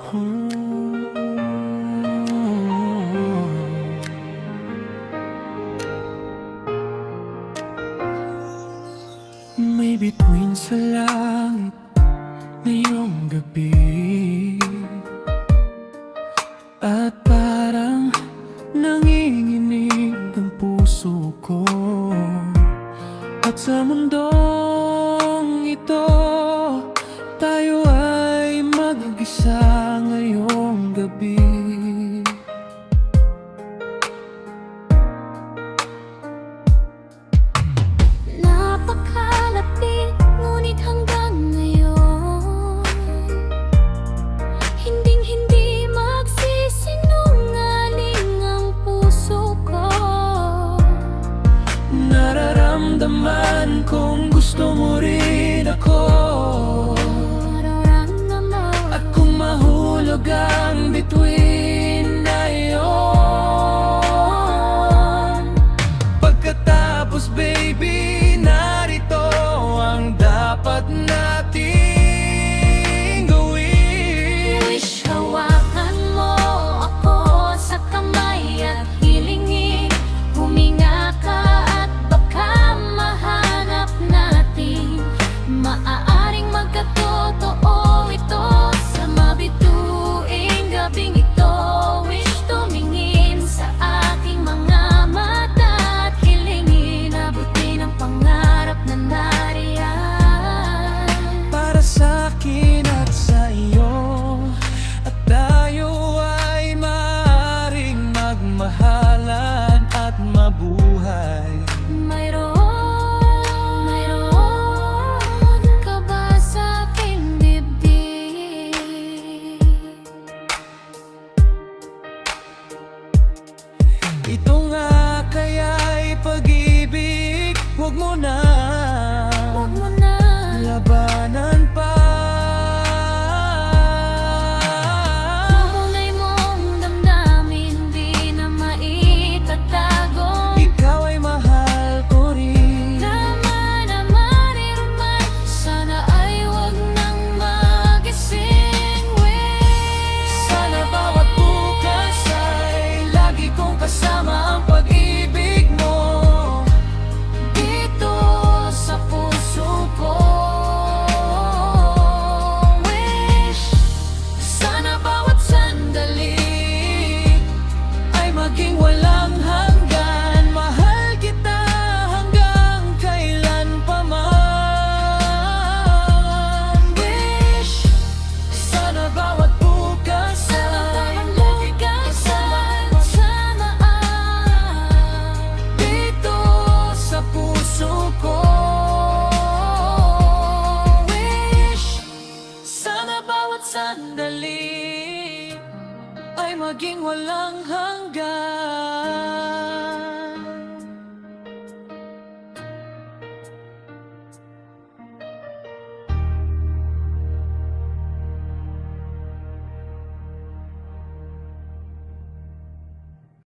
May bituin sa langit ngayong gabi, at parang nanginginig ang puso ko. At sa mundong ito, tayo ay mag-isa ngayong gabi. Napakalapit, ngunit hanggang ngayon hinding-hindi magsisinungaling ang puso ko. Nararamdaman kong gusto mo rin ako, at kung mahulog ang bituin na iyon, pagkatapos baby, narito ang dapat nating gawin. Wish, hawakan mo ako sa kamay at hilingin, huminga ka at baka mahanap natin. Maaaring magkatotoo ito sa mabituing gabing ito. Wish, tumingin sa aking mga mata at hilingin, abutin ang pangarap na nariyan Para sa akin at sa iyo, at tayo ay maaaring magmahalan at mabuhay. Mayroon ka ba sa aking dibdib? Ito nga kaya'y pag-ibig, huwag mo na labanan pa. Tunay mong damdamin, di na maitatago. Ikaw ay mahal ko rin. Tama na mariruman, sana ay wag nang magising. Sana bawat bukas ay lagi kong kasama ang pag-ibig mo dito sa puso ko. Wish, Sana bawat sandali ay maging walang hanggan. Mahal kita hanggang kailan pa man. Wish, sana bawat bukas ay lagi kang kasama dito sa puso ko. Wish, sana bawat sandali ay maging walang hanggan.